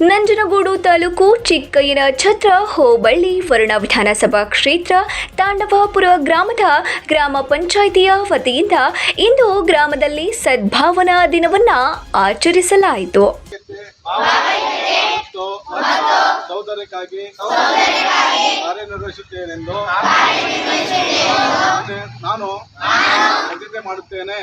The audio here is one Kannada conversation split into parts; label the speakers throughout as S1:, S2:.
S1: ನಂಜನಗೂಡು ತಾಲೂಕು ಚಿಕ್ಕಯ್ಯನ ಛತ್ರ ಹೋಬಳಿ ವರುಣ ವಿಧಾನಸಭಾ ಕ್ಷೇತ್ರ ತಾಂಡವಾಪುರ ಗ್ರಾಮದ ಗ್ರಾಮ ಪಂಚಾಯಿತಿಯ ವತಿಯಿಂದ ಇಂದು ಗ್ರಾಮದಲ್ಲಿ ಸದ್ಭಾವನಾ ದಿನವನ್ನು ಆಚರಿಸಲಾಯಿತು.
S2: ಸಹೋದರಕ್ಕಾಗಿ ಕಾರ್ಯನಿರ್ವಹಿಸುತ್ತೇನೆಂದು ನಾನು ಪ್ರತಿಜ್ಞೆ ಮಾಡುತ್ತೇನೆ.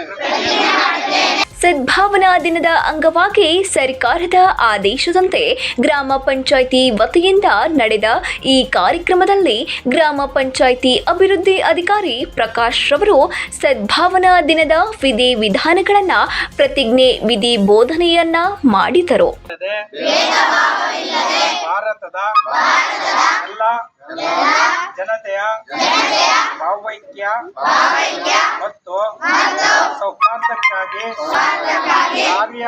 S1: ಸದ್ಭಾವನಾ ದಿನದ ಅಂಗವಾಗಿ ಸರ್ಕಾರದ ಆದೇಶದಂತೆ ಗ್ರಾಮ ಪಂಚಾಯಿತಿ ವತಿಯಿಂದ ನಡೆದ ಈ ಕಾರ್ಯಕ್ರಮದಲ್ಲಿ ಗ್ರಾಮ ಪಂಚಾಯಿತಿ ಅಭಿವೃದ್ಧಿ ಅಧಿಕಾರಿ ಪ್ರಕಾಶ್ ರವರು ಸದ್ಭಾವನಾ ದಿನದ ವಿಧಿ ವಿಧಾನಗಳನ್ನು ಪ್ರತಿಜ್ಞೆ ವಿಧಿ ಬೋಧನೆಯನ್ನ ಮಾಡಿದರು.
S3: ಭಾರತದ ಎಲ್ಲ ಜನತೆಯ ಭಾವೈಕ್ಯ ಮತ್ತು ಸೌಹಾರ್ದಕ್ಕಾಗಿ ಕಾರ್ಯ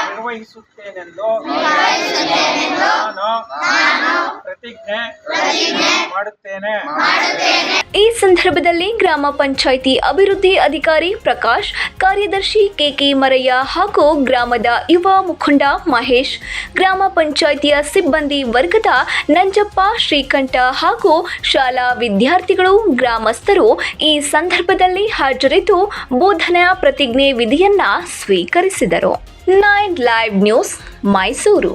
S3: ನಿರ್ವಹಿಸುತ್ತೇನೆಂದು ನಾನು ಪ್ರತಿಜ್ಞೆ ಮಾಡುತ್ತೇನೆ.
S1: ಈ ಸಂದರ್ಭದಲ್ಲಿ ಗ್ರಾಮ ಪಂಚಾಯಿತಿ ಅಭಿವೃದ್ಧಿ ಅಧಿಕಾರಿ ಪ್ರಕಾಶ್, ಕಾರ್ಯದರ್ಶಿ ಕೆಕೆ ಮರಯ್ಯ ಹಾಗೂ ಗ್ರಾಮದ ಯುವ ಮುಖಂಡ ಮಹೇಶ್, ಗ್ರಾಮ ಪಂಚಾಯಿತಿಯ ಸಿಬ್ಬಂದಿ ವರ್ಗದ ನಂಜಪ್ಪ, ಶ್ರೀಕಂಠ ಹಾಗೂ ಶಾಲಾ ವಿದ್ಯಾರ್ಥಿಗಳು, ಗ್ರಾಮಸ್ಥರು ಈ ಸಂದರ್ಭದಲ್ಲಿ ಹಾಜರಿದ್ದು ಬೋಧನಾ ಪ್ರತಿಜ್ಞೆ ವಿಧಿಯನ್ನ ಸ್ವೀಕರಿಸಿದರು. 9 ಲೈವ್ ನ್ಯೂಸ್, ಮೈಸೂರು.